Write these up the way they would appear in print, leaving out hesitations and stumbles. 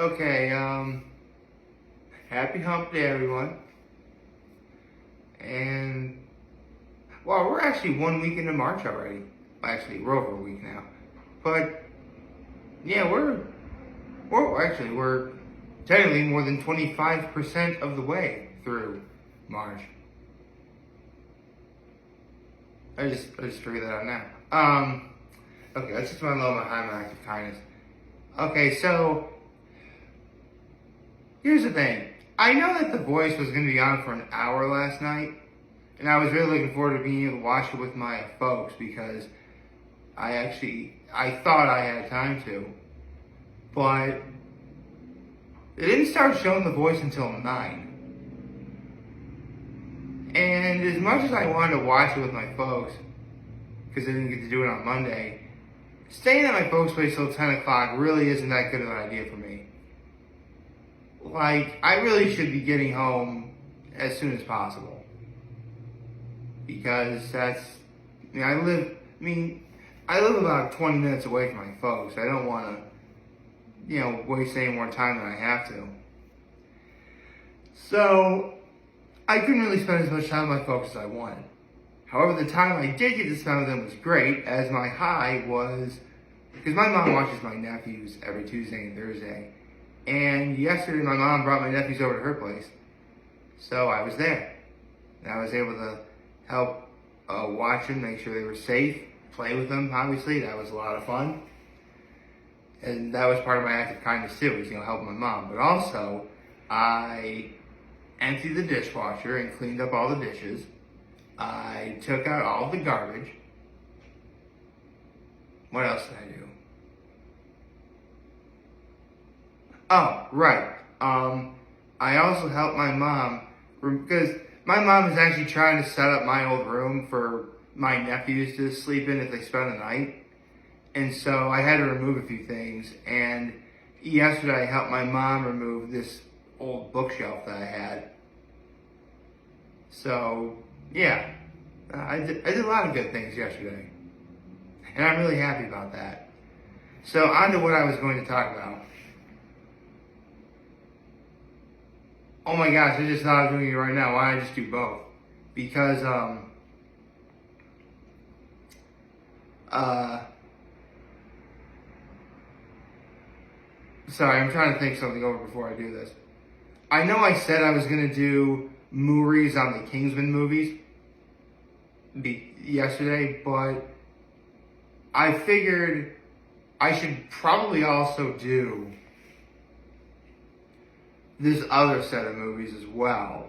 Okay, happy hump day, everyone. And, well, we're actually 1 week into March already. Actually, we're over a week now. But, yeah, we're technically more than 25% of the way through March. I just figured that out now. Okay, let's just run a little behind my act of kindness. Okay, so, here's the thing. I know that The Voice was going to be on for an hour last night, and I was really looking forward to being able to watch it with my folks because I thought I had time to, but it didn't start showing The Voice until 9. And as much as I wanted to watch it with my folks, because I didn't get to do it on Monday, staying at my folks' place till 10 o'clock really isn't that good of an idea for me. Like, I really should be getting home as soon as possible. Because I live about 20 minutes away from my folks. I don't want to, waste any more time than I have to. So, I couldn't really spend as much time with my folks as I wanted. However, the time I did get to spend with them was great, as my high was, because my mom watches my nephews every Tuesday and Thursday. And yesterday, my mom brought my nephews over to her place. So I was there. And I was able to help watch them, make sure they were safe, play with them, obviously. That was a lot of fun. And that was part of my act of kindness, too, was, helping my mom. But also, I emptied the dishwasher and cleaned up all the dishes. I took out all the garbage. What else did I do? Oh, right. I also helped my mom, because my mom is actually trying to set up my old room for my nephews to sleep in if they spend the night. And so I had to remove a few things. And yesterday I helped my mom remove this old bookshelf that I had. So, yeah. I did a lot of good things yesterday. And I'm really happy about that. So, on to what I was going to talk about. Oh my gosh, I just thought of doing it right now. Why don't I just do both? Because, sorry, I'm trying to think something over before I do this. I know I said I was going to do MoReas on the Kingsman movies yesterday, but I figured I should probably also do this other set of movies as well,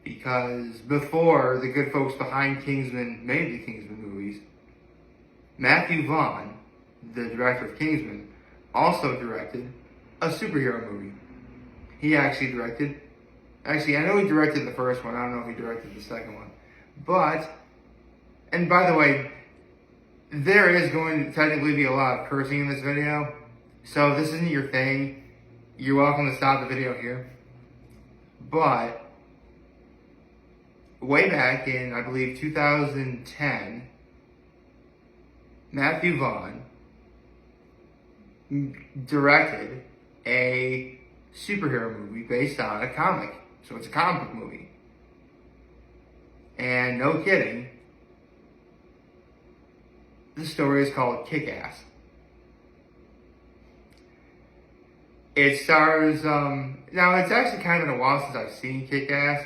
because before the good folks behind Kingsman made the Kingsman movies, Matthew Vaughn, the director of Kingsman, also directed a superhero movie. He actually directed, I know he directed the first one, I don't know if he directed the second one, and by the way, there is going to technically be a lot of cursing in this video, so if this isn't your thing, you're welcome to stop the video here. But way back in, I believe, 2010, Matthew Vaughn directed a superhero movie based on a comic. So it's a comic book movie. And no kidding, the story is called Kick-Ass. It stars, now it's actually kind of been a while since I've seen Kick-Ass,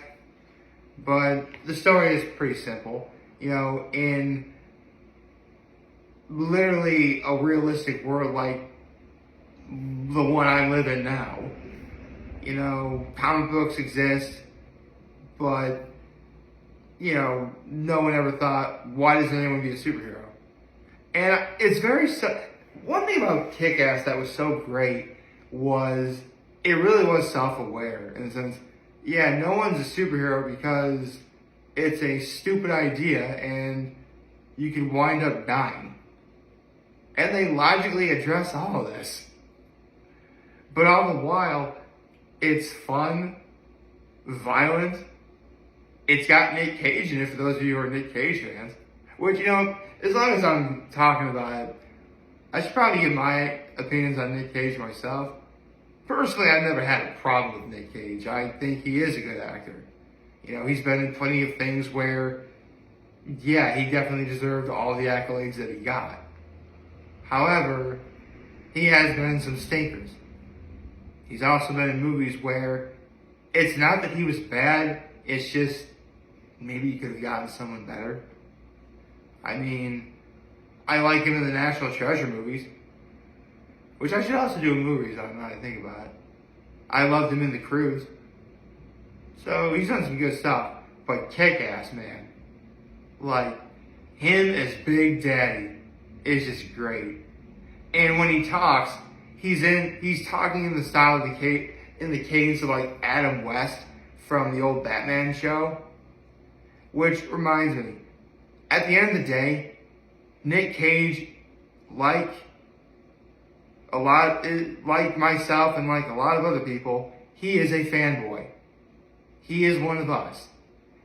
but the story is pretty simple. In literally a realistic world like the one I live in now, comic books exist, but, no one ever thought, why doesn't anyone be a superhero? And it's one thing about Kick-Ass that was so great was it really was self-aware in the sense, no one's a superhero because it's a stupid idea and you can wind up dying. And they logically address all of this. But all the while, it's fun, violent. It's got Nick Cage in it for those of you who are Nick Cage fans. Which, as long as I'm talking about it, I should probably give my opinions on Nick Cage myself. personally, I've never had a problem with Nick Cage. I think he is a good actor. You know, he's been in plenty of things where, yeah, he definitely deserved all the accolades that he got. However, he has been in some stinkers. He's also been in movies where it's not that he was bad, it's just maybe you could have gotten someone better. I mean, I like him in the National Treasure movies, which I should also do movies on now that I think about it. I loved him in The Cruise. So he's done some good stuff. But Kick-Ass, man. Like, him as Big Daddy is just great. And when he talks, he's talking in the style of in the cadence of like Adam West from the old Batman show. Which reminds me, at the end of the day, Nick Cage, like myself and like a lot of other people, he is a fanboy. He is one of us.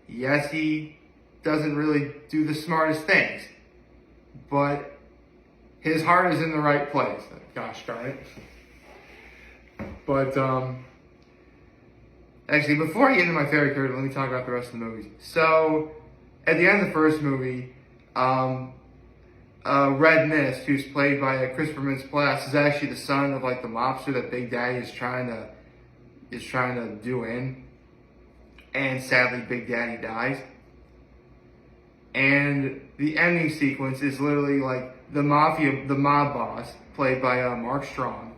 Yes, he doesn't really do the smartest things, but his heart is in the right place. Gosh darn it. But, actually, before I get into my favorite character, let me talk about the rest of the movies. So, at the end of the first movie, Red Mist, who's played by Christopher Mintz-Plasse, is actually the son of like the mobster that Big Daddy is trying to do in. And sadly, Big Daddy dies. And the ending sequence is literally like the mob boss, played by Mark Strong,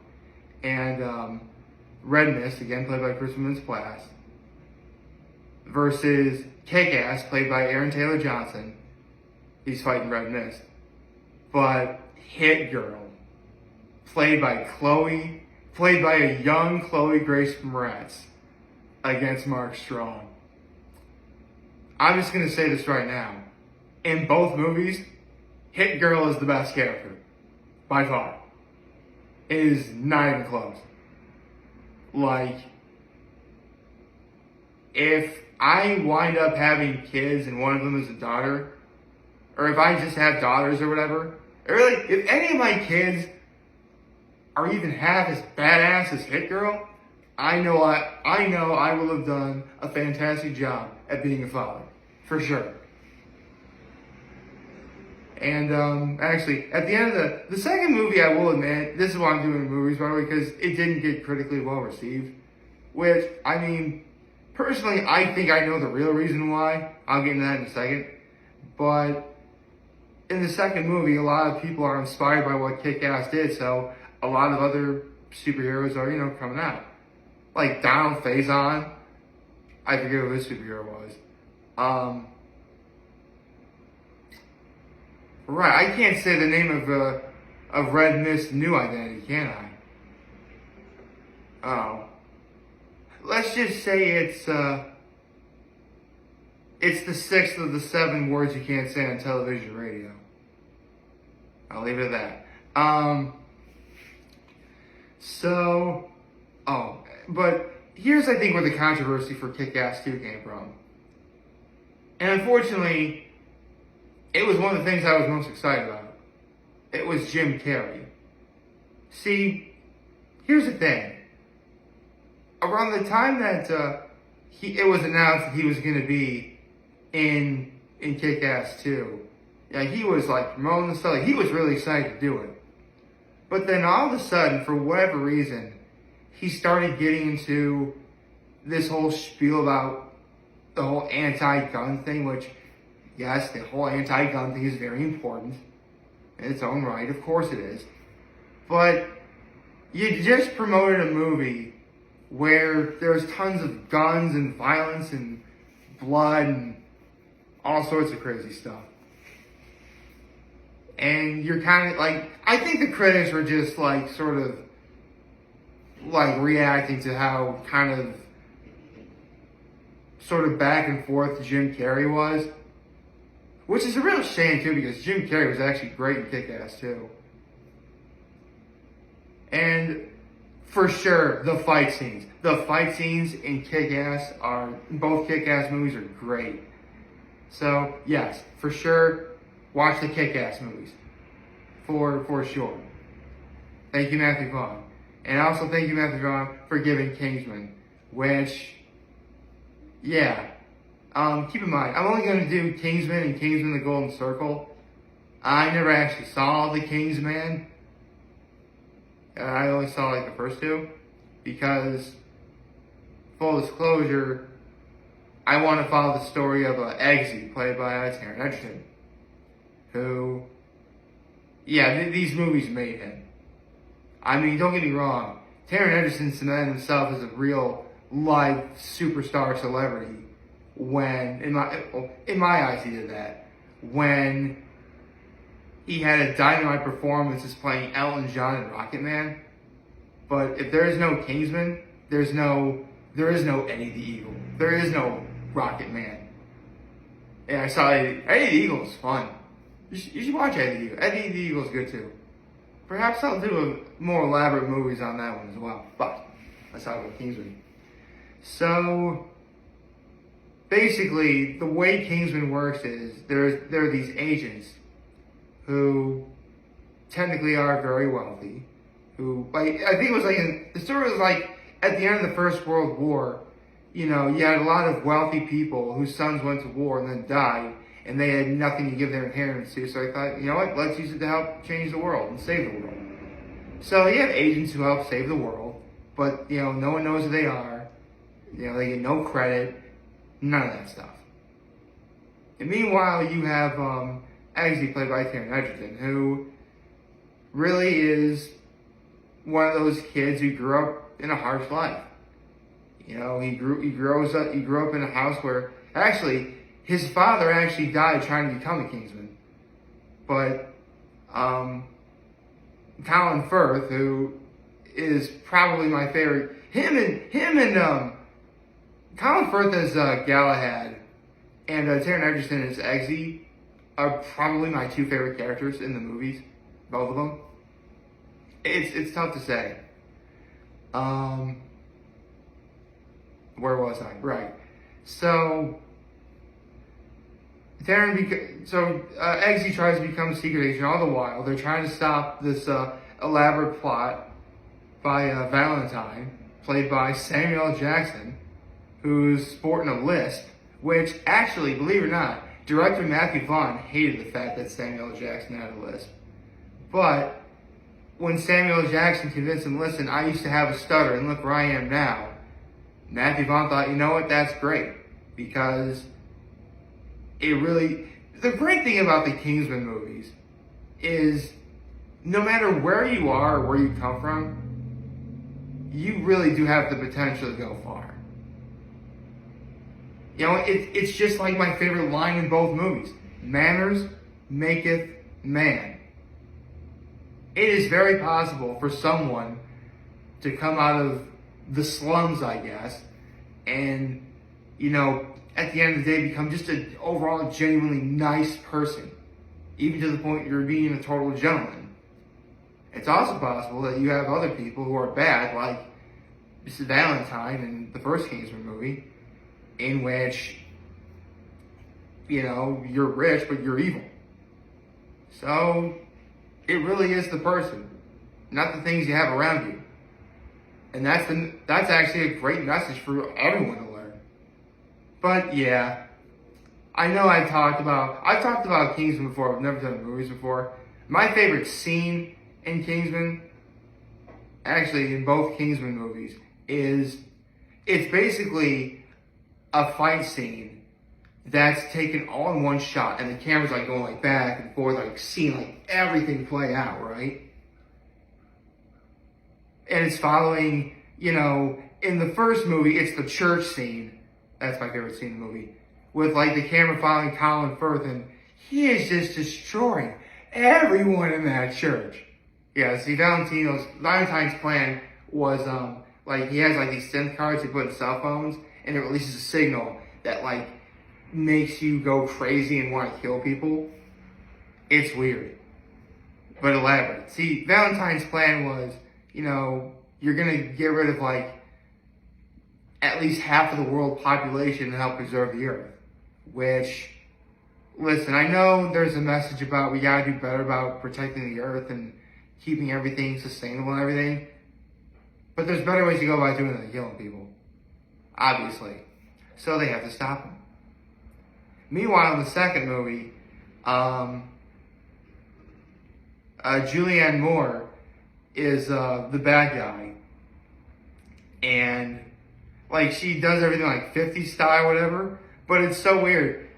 and Red Mist, again played by Christopher Mintz-Plasse, versus Kick-Ass, played by Aaron Taylor Johnson. He's fighting Red Mist. But Hit Girl, played by a young Chloe Grace Moretz, against Mark Strong. I'm just going to say this right now. In both movies, Hit Girl is the best character. By far. It is not even close. Like, if I wind up having kids and one of them is a daughter, or if I just have daughters or whatever, or like, if any of my kids are even half as badass as Hit Girl, I know I will have done a fantastic job at being a father. For sure. And actually, at the end of the second movie, I will admit, this is why I'm doing movies, by the way, because it didn't get critically well received. Which, I mean, personally, I think I know the real reason why. I'll get into that in a second. But in the second movie, a lot of people are inspired by what Kick-Ass did, so a lot of other superheroes are, coming out. Like Donald Faison. I forget who his superhero was. Right, I can't say the name of Red Mist's new identity, can I? Oh. Let's just say it's the sixth of the 7 words you can't say on television or radio. I'll leave it at that. But here's, I think, where the controversy for Kick-Ass 2 came from. And unfortunately, it was one of the things I was most excited about. It was Jim Carrey. See, here's the thing. Around the time that it was announced that he was going to be in Kick-Ass 2, yeah, he was like promoting the stuff. Like, he was really excited to do it. But then all of a sudden, for whatever reason, he started getting into this whole spiel about the whole anti-gun thing, which, yes, the whole anti-gun thing is very important in its own right. Of course it is. But you just promoted a movie where there's tons of guns and violence and blood and all sorts of crazy stuff. And you're kind of like, I think the critics were just like sort of like reacting to how kind of sort of back and forth Jim Carrey was. Which is a real shame too, because Jim Carrey was actually great in Kick-Ass too. And for sure, the fight scenes. The fight scenes in Kick-Ass both Kick-Ass movies are great. So, yes, for sure, watch the Kick-Ass movies. For sure. Thank you, Matthew Vaughn. And I also thank you, Matthew Vaughn, for giving Kingsman, which, yeah. Keep in mind, I'm only going to do Kingsman and Kingsman the Golden Circle. I never actually saw the Kingsman. I only saw like the first two because, full disclosure, I want to follow the story of Eggsy, played by Taron Egerton, who, yeah, these movies made him. I mean, don't get me wrong, Taron Egerton cemented himself as a real life superstar celebrity when, in my eyes, he did that when he had a dynamite performance as playing Elton John in Rocket Man. But if there is no Kingsman, there is no Eddie the Eagle. There is no Rocket Man. And I saw Eddie the Eagle is fun. You should watch Eddie the Eagle. Eddie the Eagle is good too. Perhaps I'll do more elaborate movies on that one as well. But let's talk about Kingsman. So basically, the way Kingsman works is there are these agents who technically are very wealthy, who, like, I think it was like, the story was like, at the end of the First World War, you know, you had a lot of wealthy people whose sons went to war and then died, and they had nothing to give their inheritance to, so I thought, you know what, let's use it to help change the world and save the world. So you have agents who help save the world, but, you know, no one knows who they are, you know, they get no credit, none of that stuff. And meanwhile, you have, Eggsy, played by Taron Egerton, who really is one of those kids who grew up in a harsh life. You know, he grew up in a house where, actually, his father actually died trying to become a Kingsman. But, Colin Firth, who is probably my favorite, him and Colin Firth as Galahad and Taron Egerton as Eggsy are probably my two favorite characters in the movies, both of them. It's tough to say. Where was I? Right. So Eggsy tries to become a secret agent. All the while, they're trying to stop this elaborate plot by Valentine, played by Samuel L. Jackson, who's sporting a lisp, which actually, believe it or not, director Matthew Vaughn hated the fact that Samuel L. Jackson had a lisp. But when Samuel L. Jackson convinced him, listen, I used to have a stutter, and look where I am now, Matthew Vaughn thought, you know what, that's great. Because the great thing about the Kingsman movies is no matter where you are or where you come from, you really do have the potential to go far. You know, it's just like my favorite line in both movies. Manners maketh man. It is very possible for someone to come out of the slums, I guess, and, you know, at the end of the day become just an overall genuinely nice person, even to the point you're being a total gentleman. It's also possible that you have other people who are bad, like Mrs. Valentine in the first Kingsman movie, in which, you know, you're rich, but you're evil. So, it really is the person, not the things you have around you. And that's actually a great message for everyone to learn. But yeah, I know I've talked about Kingsman before, I've never done movies before. My favorite scene in Kingsman, actually in both Kingsman movies, it's basically a fight scene that's taken all in one shot, and the camera's like going like back and forth, like seeing like everything play out, right? And it's following, you know, in the first movie, it's the church scene. That's my favorite scene in the movie. With like the camera following Colin Firth, and he is just destroying everyone in that church. Yeah, see, Valentine's plan was, like, he has like these SIM cards he put in cell phones, and it releases a signal that like makes you go crazy and want to kill people. It's weird, but elaborate. See, Valentine's plan was, you know, you're gonna get rid of like at least half of the world population to help preserve the earth. Which, listen, I know there's a message about we gotta do better about protecting the earth and keeping everything sustainable and everything. But there's better ways to go about doing it than killing people. Obviously. So they have to stop him. Meanwhile, in the second movie, Julianne Moore is the bad guy. And, like, she does everything like 50s style, whatever. But it's so weird.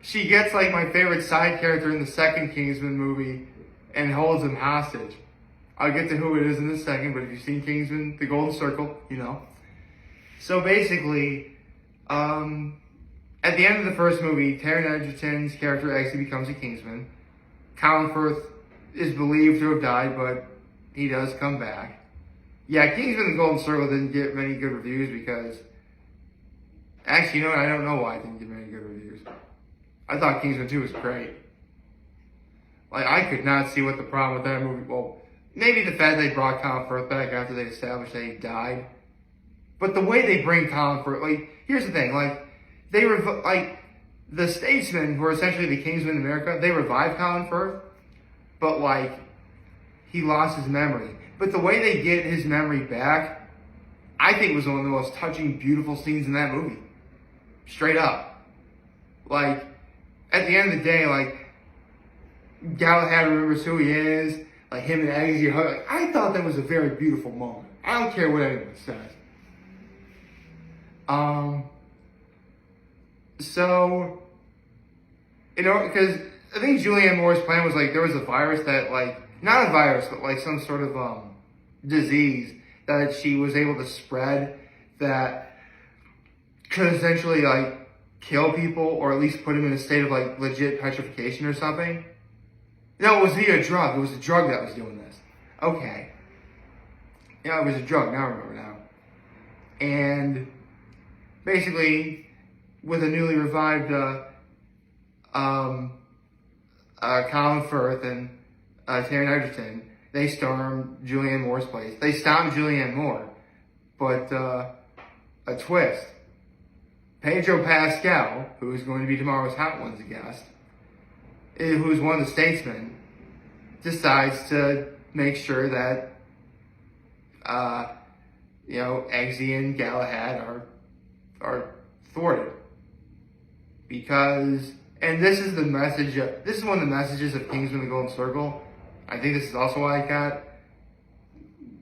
She gets, like, my favorite side character in the second Kingsman movie and holds him hostage. I'll get to who it is in a second, but if you've seen Kingsman, the Golden Circle, you know. So basically, at the end of the first movie, Taron Egerton's character actually becomes a Kingsman. Colin Firth is believed to have died, but he does come back. Yeah, Kingsman the Golden Circle didn't get many good reviews because... Actually, you know what? I don't know why it didn't get many good reviews. I thought Kingsman 2 was great. Like, I could not see what the problem with that movie... Well, maybe the fact they brought Colin Firth back after they established that he died. But the way they bring Colin Firth... Like, here's the thing. Like, the Statesmen, who are essentially the Kingsmen in America, they revived Colin Firth. But, like, he lost his memory. But the way they get his memory back, I think was one of the most touching, beautiful scenes in that movie. Straight up. Like, at the end of the day, like, Galahad remembers who he is. Like, him and Eggsy hug. Like, I thought that was a very beautiful moment. I don't care what anyone says. So, you know, because I think Julianne Moore's plan was, like, there was a virus that, like, not a virus, but, like, some sort of, disease that she was able to spread that could essentially, like, kill people or at least put them in a state of, like, legit petrification or something. No, it was via a drug. It was a drug that was doing this. Okay. Yeah, it was a drug. Now I remember now. And basically, with a newly revived Colin Firth and Taron Egerton, they stormed Julianne Moore's place. They stopped Julianne Moore. But a twist. Pedro Pascal, who is going to be tomorrow's Hot Ones guest, who's one of the statesmen, decides to make sure that, you know, Eggsy and Galahad are thwarted. Because, and this is the message, this is one of the messages of Kingsman the Golden Circle. I think this is also why I got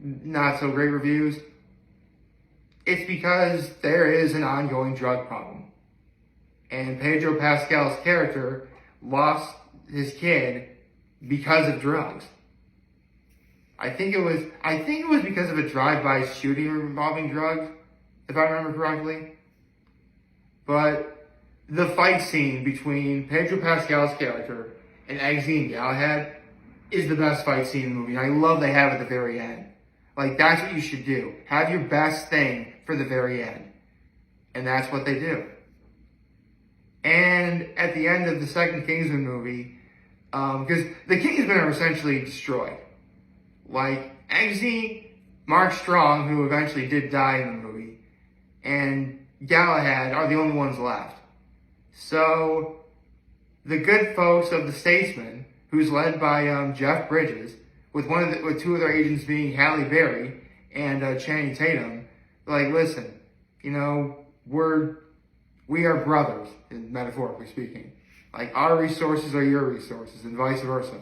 not so great reviews. It's because there is an ongoing drug problem. And Pedro Pascal's character lost his kid because of drugs. I think it was because of a drive-by shooting involving drugs, if I remember correctly. But the fight scene between Pedro Pascal's character and Eggsy and Galahad is the best fight scene in the movie. And I love they have it at the very end. Like, that's what you should do. Have your best thing for the very end. And that's what they do. And at the end of the second Kingsman movie, because the Kingsmen are essentially destroyed. Like, Eggsy, Mark Strong, who eventually did die in the movie, and Galahad are the only ones left. So, the good folks of the Statesmen, who's led by Jeff Bridges, with two of their agents being Halle Berry and Channing Tatum, like, listen, you know, we are brothers, metaphorically speaking. Like, our resources are your resources, and vice versa.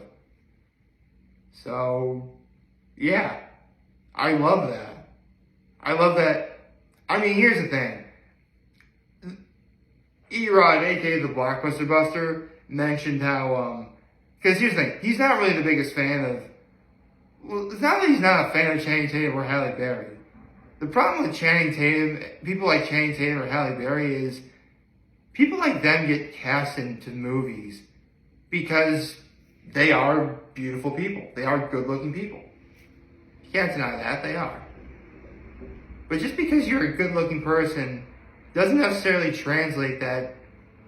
So, yeah, I love that. I love that. I mean, here's the thing. E-Rod, a.k.a. the Blockbuster Buster, mentioned how, because here's the thing, he's not really the biggest fan of, well, it's not that he's not a fan of Channing Tatum or Halle Berry. The problem with Channing Tatum, people like Channing Tatum or Halle Berry, is people like them get cast into movies because they are beautiful people. They are good-looking people. You can't deny that, they are. But just because you're a good-looking person doesn't necessarily translate that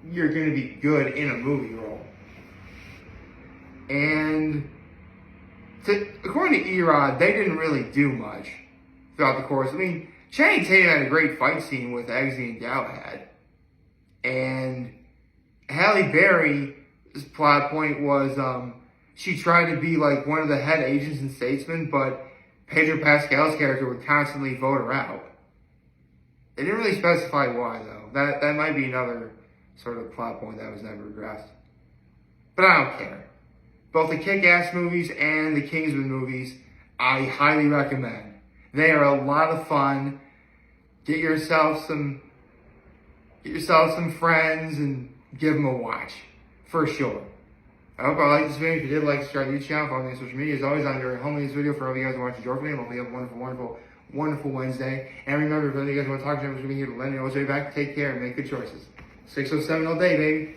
you're going to be good in a movie role. And according to E-Rod, they didn't really do much throughout the course. I mean, Channing Tatum had a great fight scene with Eggsy and Galahad. And Halle Berry's plot point was she tried to be like one of the head agents and statesmen, but Pedro Pascal's character would constantly vote her out. They didn't really specify why, though. That might be another sort of plot point that was never addressed. But I don't care. Both the Kick-Ass movies and the Kingsman movies, I highly recommend. They are a lot of fun. Get yourself some friends and give them a watch. For sure. I hope I liked this video. If you did, like, subscribe to the channel, follow me on social media. As always, I'm your home in this video for all you guys watching joyfully. And hopefully you have a wonderful, wonderful, wonderful Wednesday. And remember, if any of you guys want to talk to me, I'm just going to be here to lend you. I'll be back. Take care and make good choices. 607 all day, baby.